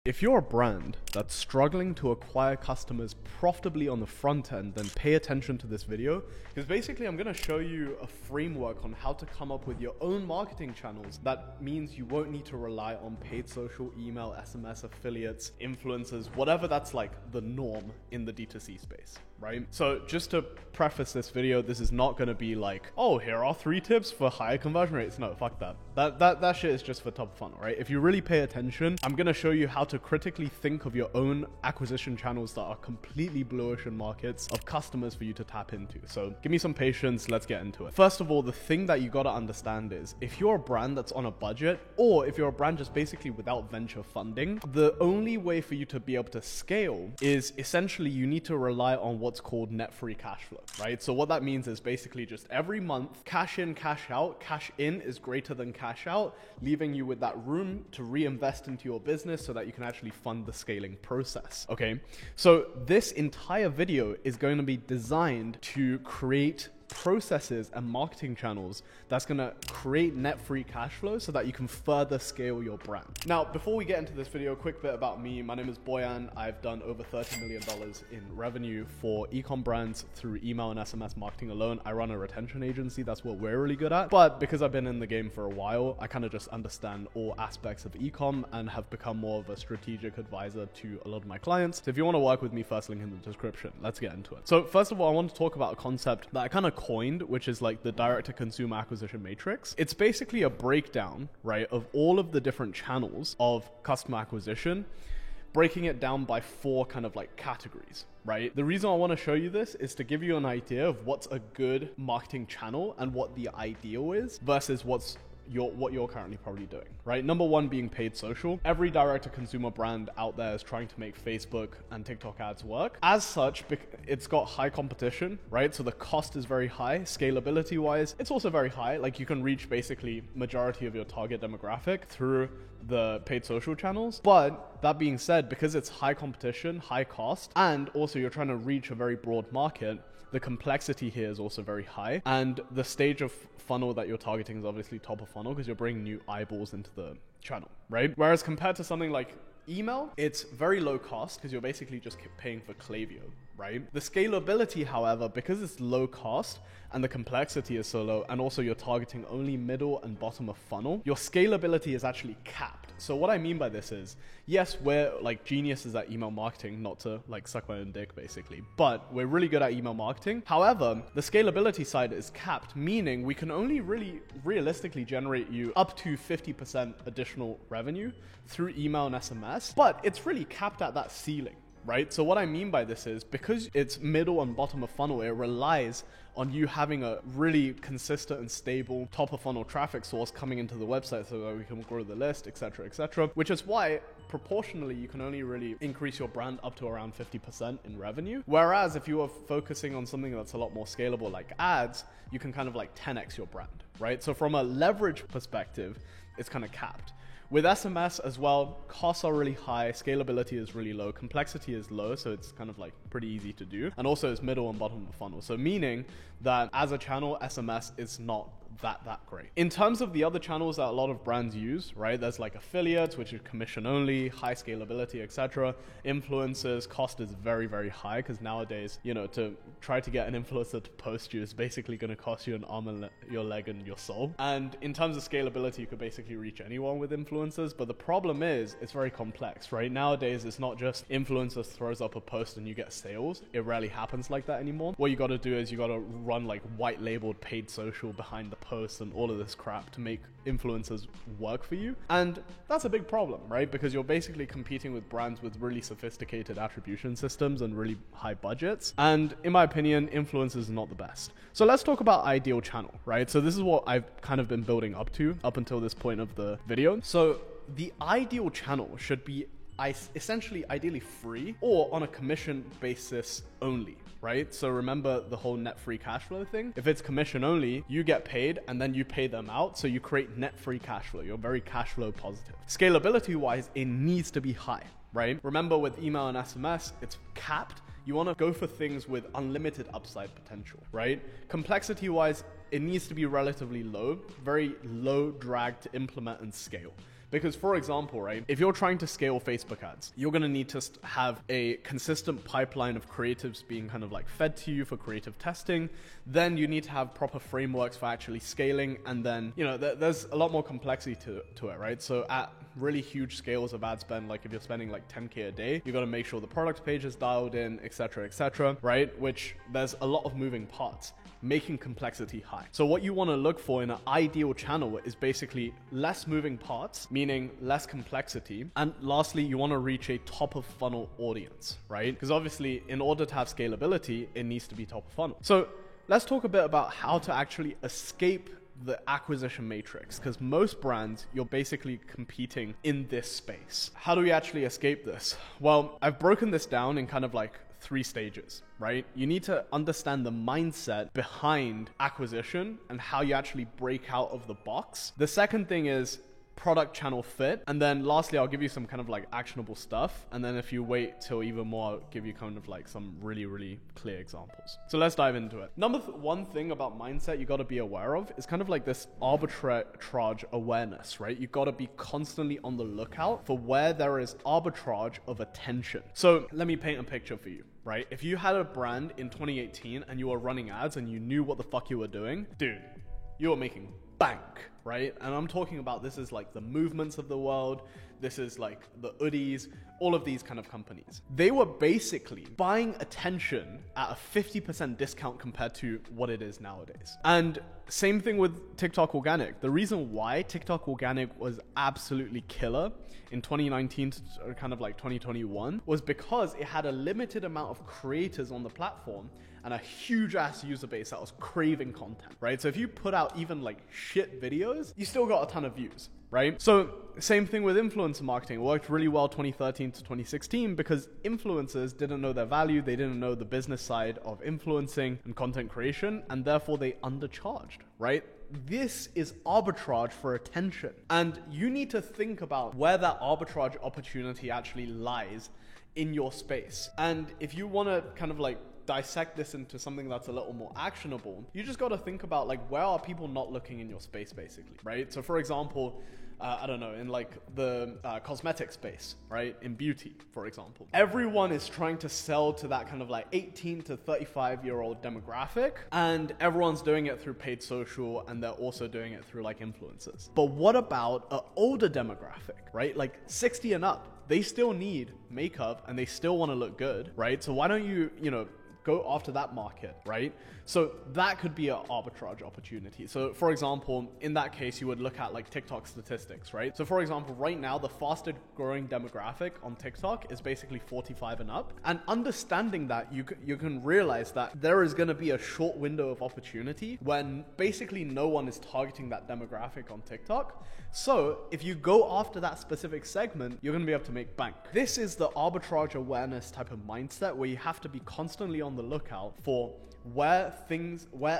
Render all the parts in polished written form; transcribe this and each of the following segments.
If you're a brand that's struggling to acquire customers profitably on the front end, then pay attention to this video, because basically I'm going to show you a framework on how to come up with your own marketing channels. That means you won't need to rely on paid social, email, SMS, affiliates, influencers, whatever that's like the norm in the D2C space, right? So just to preface this video, this is not going to be like, oh, here are 3 tips for higher conversion rates. No, fuck that. That shit is just for top funnel, right? If you really pay attention, I'm going to show you how to critically think of your own acquisition channels that are completely blue ocean markets of customers for you to tap into. So give me some patience, let's get into it. First of all, the thing that you got to understand is if you're a brand that's on a budget, or if you're a brand just basically without venture funding, the only way for you to be able to scale is essentially you need to rely on what's called net free cash flow, right? So what that means is basically just every month, cash in, cash out. Cash in is greater than cash out, leaving you with that room to reinvest into your business so that you can actually fund the scaling process. Okay, so this entire video is going to be designed to create processes and marketing channels that's going to create net free cash flow so that you can further scale your brand. Now, before we get into this video, a quick bit about me. My name is Boyan. I've done over $30 million in revenue for e-com brands through email and SMS marketing alone. I run a retention agency. That's what we're really good at. But because I've been in the game for a while, I kind of just understand all aspects of e-com and have become more of a strategic advisor to a lot of my clients. So if you want to work with me, first link in the description. Let's get into it. So first of all, I want to talk about a concept that I kind of coined, which is like the direct to consumer acquisition matrix. It's basically a breakdown, right, of all of the different channels of customer acquisition, breaking it down by 4 kind of like categories, right? The reason I want to show you this is to give you an idea of what's a good marketing channel and what the ideal is versus what you're currently probably doing, right? Number 1 being paid social. Every direct-to-consumer brand out there is trying to make Facebook and TikTok ads work. As such, it's got high competition, right? So the cost is very high. Scalability-wise, it's also very high. Like you can reach basically majority of your target demographic through the paid social channels. But that being said, because it's high competition, high cost, and also you're trying to reach a very broad market, the complexity here is also very high. And the stage of funnel that you're targeting is obviously top of funnel because you're bringing new eyeballs into the channel, right? Whereas compared to something like email, it's very low cost because you're basically just paying for Klaviyo, right? The scalability, however, because it's low cost and the complexity is so low, and also you're targeting only middle and bottom of funnel, your scalability is actually capped. So what I mean by this is, yes, we're like geniuses at email marketing, not to like suck my own dick basically, but we're really good at email marketing. However, the scalability side is capped, meaning we can only really realistically generate you up to 50% additional revenue through email and SMS, but it's really capped at that ceiling, right? So what I mean by this is because it's middle and bottom of funnel, it relies on you having a really consistent and stable top of funnel traffic source coming into the website so that we can grow the list, etc., which is why proportionally you can only really increase your brand up to around 50% in revenue. Whereas if you are focusing on something that's a lot more scalable like ads, you can kind of like 10x your brand, right? So from a leverage perspective, it's kind of capped. With SMS as well, costs are really high, scalability is really low, complexity is low, so it's kind of like pretty easy to do. And also it's middle and bottom of the funnel. So meaning that as a channel, SMS is not that great. In terms of the other channels that a lot of brands use, right? There's like affiliates, which is commission only, high scalability, etc. Influencers, cost is very, very high because nowadays, you know, to try to get an influencer to post you is basically going to cost you an arm and your leg and your soul. And in terms of scalability, you could basically reach anyone with influencers, but the problem is it's very complex, right? Nowadays, it's not just influencers throws up a post and you get sales. It rarely happens like that anymore. What you got to do is you got to run like white labeled paid social behind the posts and all of this crap to make influencers work for you. And that's a big problem, right? Because you're basically competing with brands with really sophisticated attribution systems and really high budgets. And in my opinion, influencers are not the best. So let's talk about ideal channel, right? So this is what I've kind of been building up to up until this point of the video. So the ideal channel should be essentially ideally free or on a commission basis only, right? So remember the whole net free cash flow thing. If it's commission only, you get paid and then you pay them out. So you create net free cash flow. You're very cash flow positive. Scalability wise, it needs to be high, right? Remember with email and SMS, it's capped. You want to go for things with unlimited upside potential, right? Complexity wise, it needs to be relatively low, very low drag to implement and scale. Because for example, right, if you're trying to scale Facebook ads, you're going to need to have a consistent pipeline of creatives being kind of like fed to you for creative testing. Then you need to have proper frameworks for actually scaling. And then, you know, there's a lot more complexity to it, right? So at really huge scales of ad spend, like if you're spending like 10K a day, you got to make sure the product page is dialed in, etc., right? Which there's a lot of moving parts, making complexity high. So what you want to look for in an ideal channel is basically less moving parts, meaning less complexity. And lastly, you want to reach a top of funnel audience, right? Because obviously in order to have scalability, it needs to be top of funnel. So let's talk a bit about how to actually escape the acquisition matrix, because most brands, you're basically competing in this space. How do we actually escape this? Well, I've broken this down in kind of like 3 stages, right? You need to understand the mindset behind acquisition and how you actually break out of the box. The second thing is product channel fit. And then lastly, I'll give you some kind of like actionable stuff. And then if you wait till even more, I'll give you kind of like some really, really clear examples. So let's dive into it. Number one thing about mindset you got to be aware of is kind of like this arbitrage awareness, right? You got to be constantly on the lookout for where there is arbitrage of attention. So let me paint a picture for you, right? If you had a brand in 2018 and you were running ads and you knew what the fuck you were doing, dude, you were making bank, right? And I'm talking about, this is like the Movements of the world. This is like the Uddies, all of these kind of companies. They were basically buying attention at a 50% discount compared to what it is nowadays. And same thing with TikTok Organic. The reason why TikTok Organic was absolutely killer in 2019 to kind of like 2021 was because it had a limited amount of creators on the platform and a huge ass user base that was craving content, right? So if you put out even like shit videos, you still got a ton of views, right? So same thing with influencer marketing. It worked really well 2013 to 2016 because influencers didn't know their value. They didn't know the business side of influencing and content creation, and therefore they undercharged, right? This is arbitrage for attention. And you need to think about where that arbitrage opportunity actually lies in your space. And if you want to kind of like dissect this into something that's a little more actionable, you just got to think about like, where are people not looking in your space basically, right? So for example, I don't know, in like the cosmetic space, right? In beauty, for example. Everyone is trying to sell to that kind of like 18 to 35-year-old demographic, and everyone's doing it through paid social, and they're also doing it through like influencers. But what about an older demographic, right? Like 60 and up. They still need makeup and they still want to look good, right? So why don't you know, go after that market, right? So that could be an arbitrage opportunity. So for example, in that case, you would look at like TikTok statistics, right? So for example, right now, the fastest growing demographic on TikTok is basically 45 and up. And understanding that, you can realize that there is going to be a short window of opportunity when basically no one is targeting that demographic on TikTok. So if you go after that specific segment, you're going to be able to make bank. This is the arbitrage awareness type of mindset where you have to be constantly on the lookout for where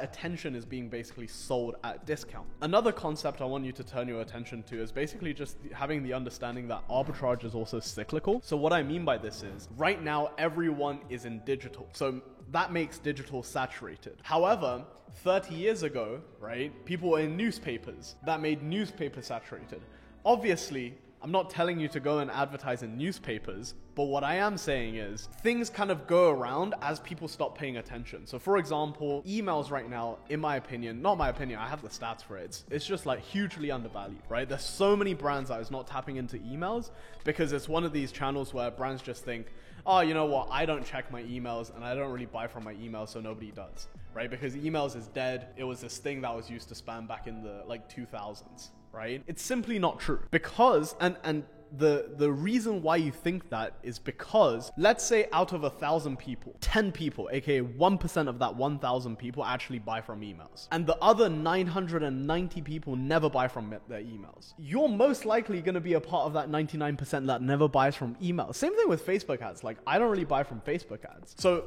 attention is being basically sold at discount. Another concept I want you to turn your attention to is basically just having the understanding that arbitrage is also cyclical. So what I mean by this is, right now everyone is in digital. So that makes digital saturated. However, 30 years ago, right, people were in newspapers. That made newspaper saturated. Obviously, I'm not telling you to go and advertise in newspapers, but what I am saying is things kind of go around as people stop paying attention. So for example, emails right now, in my opinion, not my opinion, I have the stats for it. It's just like hugely undervalued, right? There's so many brands that is not tapping into emails because it's one of these channels where brands just think, oh, you know what? I don't check my emails and I don't really buy from my emails, so nobody does, right? Because emails is dead. It was this thing that was used to spam back in the like 2000s. Right? It's simply not true. Because, and the reason why you think that is because, let's say out of 1,000 people, 10 people, aka 1% of that 1,000 people actually buy from emails. And the other 990 people never buy from their emails. You're most likely going to be a part of that 99% that never buys from emails. Same thing with Facebook ads. Like, I don't really buy from Facebook ads. So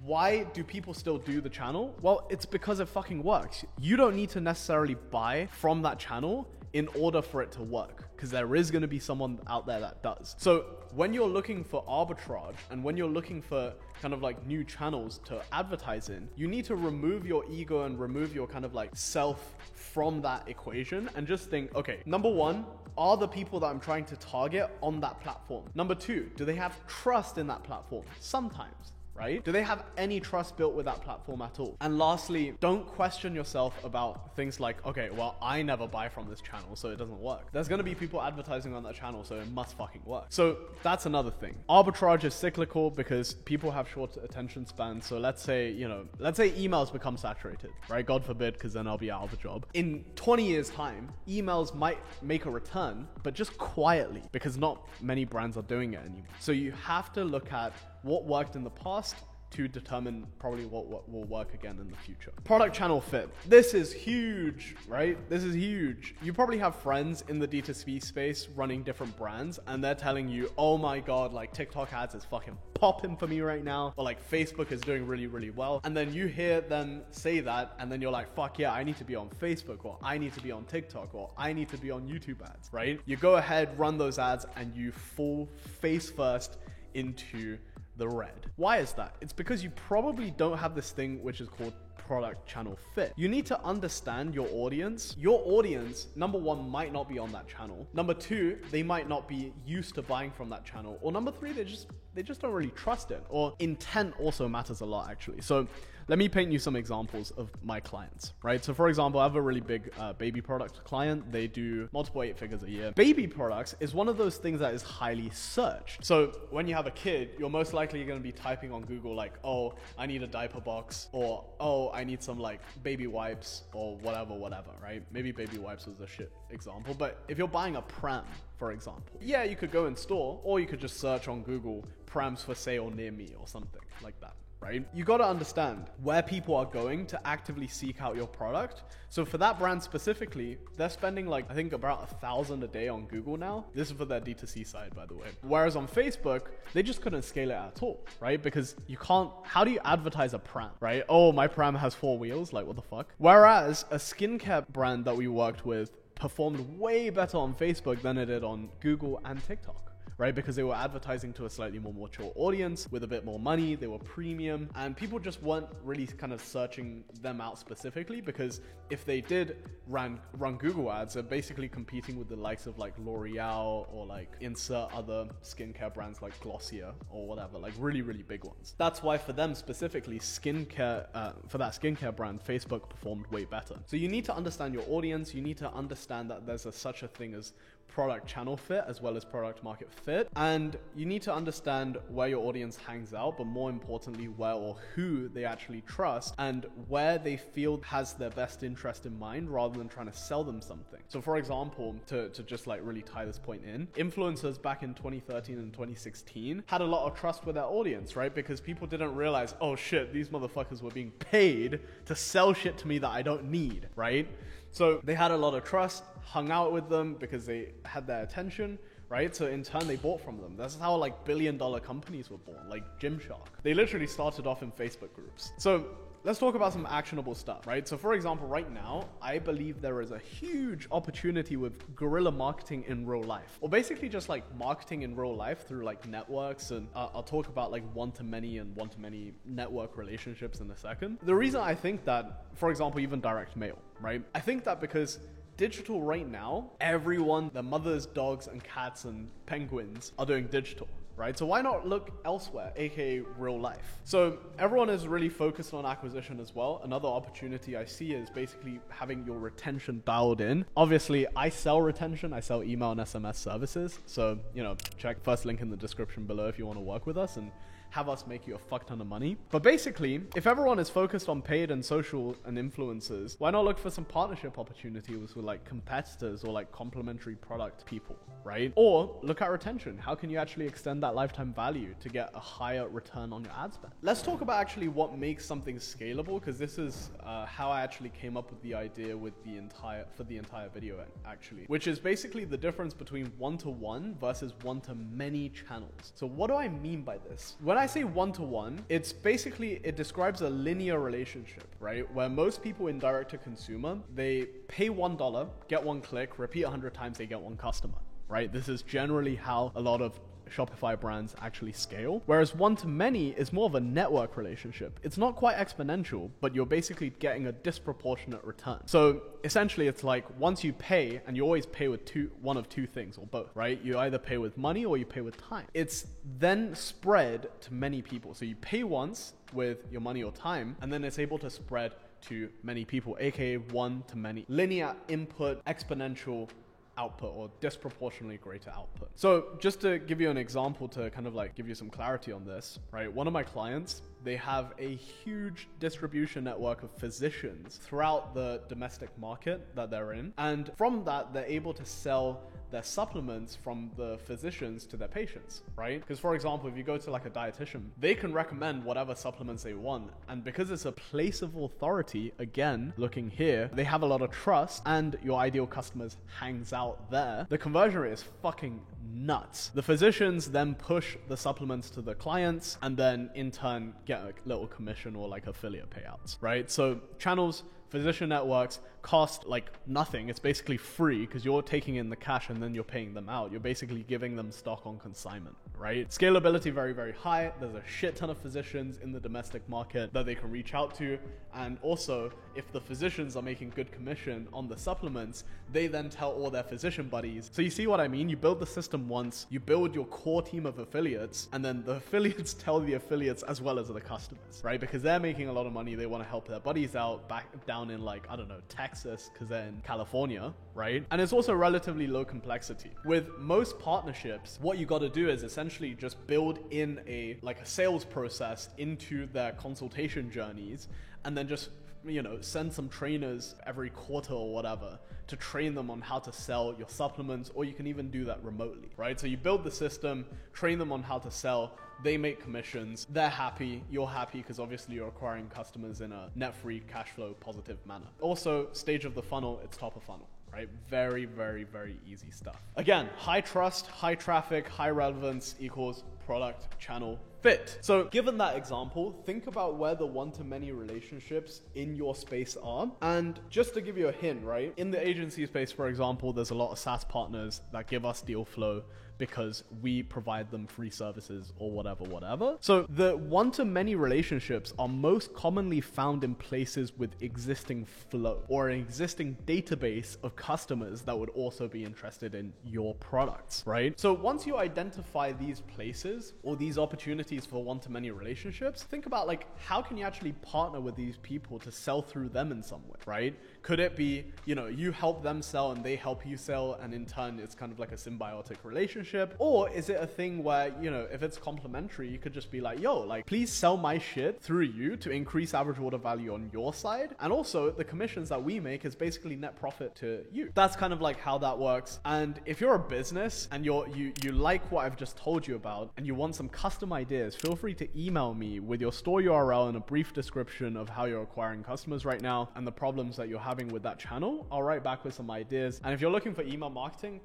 why do people still do the channel? Well, it's because it fucking works. You don't need to necessarily buy from that channel in order for it to work, because there is going to be someone out there that does. So when you're looking for arbitrage and when you're looking for kind of like new channels to advertise in, you need to remove your ego and remove your kind of like self from that equation and just think, okay, number one, are the people that I'm trying to target on that platform? Number two, do they have trust in that platform? Sometimes. Right? Do they have any trust built with that platform at all? And lastly, don't question yourself about things like, okay, well, I never buy from this channel, so it doesn't work. There's going to be people advertising on that channel, so it must fucking work. So that's another thing. Arbitrage is cyclical because people have short attention spans. So let's say emails become saturated, right? God forbid, because then I'll be out of a job. In 20 years time, emails might make a return, but just quietly, because not many brands are doing it anymore. So you have to look at what worked in the past to determine probably what will work again in the future. Product channel fit. This is huge, right? This is huge. You probably have friends in the D2C space running different brands and they're telling you, oh my God, like TikTok ads is fucking popping for me right now. Or like Facebook is doing really, really well. And then you hear them say that and then you're like, fuck yeah, I need to be on Facebook, or I need to be on TikTok, or I need to be on YouTube ads, right? You go ahead, run those ads, and you fall face first into the red. Why is that? It's because you probably don't have this thing which is called product channel fit. You need to understand your audience. Your audience, number one, might not be on that channel. Number two, they might not be used to buying from that channel. Or number three, they just don't really trust it. Or intent also matters a lot, actually. So let me paint you some examples of my clients, right? So for example, I have a really big baby product client. They do multiple 8 figures a year. Baby products is one of those things that is highly searched. So when you have a kid, you're most likely going to be typing on Google like, oh, I need a diaper box, or oh, I need some like baby wipes, or whatever, right? Maybe baby wipes was a shit example, but if you're buying a pram, for example, yeah, you could go in store, or you could just search on Google, prams for sale near me, or something like that. Right? You got to understand where people are going to actively seek out your product. So for that brand specifically, they're spending like, I think about $1,000 a day on Google now. This is for their D2C side, by the way. Whereas on Facebook, they just couldn't scale it at all, right? Because you can't, how do you advertise a pram, right? Oh, my pram has 4 wheels. Like, what the fuck? Whereas a skincare brand that we worked with performed way better on Facebook than it did on Google and TikTok. Right? Because they were advertising to a slightly more mature audience with a bit more money, they were premium, and people just weren't really kind of searching them out specifically, because if they did run Google ads, they're basically competing with the likes of like L'Oreal or like insert other skincare brands like Glossier or whatever, like really, really big ones. That's why for them specifically, for that skincare brand, Facebook performed way better. So you need to understand your audience, you need to understand that there's such a thing as product channel fit as well as product market fit, and you need to understand where your audience hangs out, but more importantly where or who they actually trust and where they feel has their best interest in mind rather than trying to sell them something. So for example, to just like really tie this point in, influencers back in 2013 and 2016 had a lot of trust with their audience, right? Because people didn't realize, oh shit, these motherfuckers were being paid to sell shit to me that I don't need, right? So they had a lot of trust, hung out with them because they had their attention, right? So in turn, they bought from them. That's how like billion-dollar companies were born, like Gymshark. They literally started off in Facebook groups. So let's talk about some actionable stuff, right? So for example, right now, I believe there is a huge opportunity with guerrilla marketing in real life, or basically just like marketing in real life through like networks. And I'll talk about like one-to-many and one-to-many network relationships in a second. The reason I think that, for example, even direct mail, right? I think that because digital right now, everyone, their mothers, dogs, and cats and penguins are doing digital, right? So why not look elsewhere, aka real life? So everyone is really focused on acquisition as well. Another opportunity I see is basically having your retention dialed in. Obviously, I sell retention. I sell email and SMS services. So, check first link in the description below if you want to work with us and have us make you a fuck ton of money. But basically, if everyone is focused on paid and social and influencers, why not look for some partnership opportunities with like competitors or like complementary product people, right? Or look at retention. How can you actually extend that that lifetime value to get a higher return on your ad spend. Let's talk about actually what makes something scalable, because this is how I actually came up with the idea for the entire video actually, which is basically the difference between one-to-one versus one-to-many channels. So what do I mean by this? When I say one-to-one, it's basically, it describes a linear relationship, right? Where most people in direct to consumer, they pay $1, get one click, repeat 100 times, they get one customer, right? This is generally how a lot of Shopify brands actually scale. Whereas one-to-many is more of a network relationship. It's not quite exponential, but you're basically getting a disproportionate return. So essentially it's like once you pay, and you always pay with one of two things or both, right? You either pay with money or you pay with time. It's then spread to many people. So you pay once with your money or time, and then it's able to spread to many people, aka one-to-many. Linear input, exponential output, or disproportionately greater output. So just to give you an example to kind of like give you some clarity on this, right? One of my clients, they have a huge distribution network of physicians throughout the domestic market that they're in. And from that, they're able to sell their supplements from the physicians to their patients, right? Because for example, if you go to like a dietitian, they can recommend whatever supplements they want. And because it's a place of authority, again, looking here, they have a lot of trust and your ideal customers hangs out there. The conversion rate is fucking nuts. The physicians then push the supplements to the clients and then in turn get a little commission or like affiliate payouts, right? So channels, physician networks cost like nothing. It's basically free because you're taking in the cash and then you're paying them out. You're basically giving them stock on consignment, right? Scalability very, very high. There's a shit ton of physicians in the domestic market that they can reach out to. And also, if the physicians are making good commission on the supplements, they then tell all their physician buddies. So you see what I mean? You build the system once, you build your core team of affiliates, and then the affiliates tell the affiliates as well as the customers, right? Because they're making a lot of money. They want to help their buddies out back down in like, I don't know, Texas, because they're in California, right? And it's also relatively low complexity. With most partnerships, what you got to do is essentially just build in a sales process into their consultation journeys, and then just, you know, send some trainers every quarter or whatever to train them on how to sell your supplements, or you can even do that remotely, right? So you build the system, train them on how to sell, they make commissions, they're happy, you're happy, because obviously you're acquiring customers in a net-free, cash flow positive manner. Also, stage of the funnel, it's top of funnel, right? Very, very, very easy stuff. Again, high trust, high traffic, high relevance equals product channel fit. So given that example, think about where the one-to-many relationships in your space are. And just to give you a hint, right? In the agency space, for example, there's a lot of SaaS partners that give us deal flow because we provide them free services or whatever. So the one-to-many relationships are most commonly found in places with existing flow or an existing database of customers that would also be interested in your products, right? So once you identify these places or these opportunities for one-to-many relationships, think about like, how can you actually partner with these people to sell through them in some way, right? Could it be, you know, you help them sell and they help you sell, and in turn it's kind of like a symbiotic relationship? Or is it a thing where, you know, if it's complementary, you could just be like, yo, like, please sell my shit through you to increase average order value on your side, and also the commissions that we make is basically net profit to you. That's kind of like how that works. And if you're a business and you like what I've just told you about and you want some custom ideas, feel free to email me with your store URL and a brief description of how you're acquiring customers right now and the problems that you're having with that channel. I'll write back with some ideas. And if you're looking for email marketing,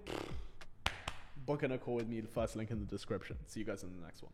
book in a call with me, the first link in the description. See you guys in the next one.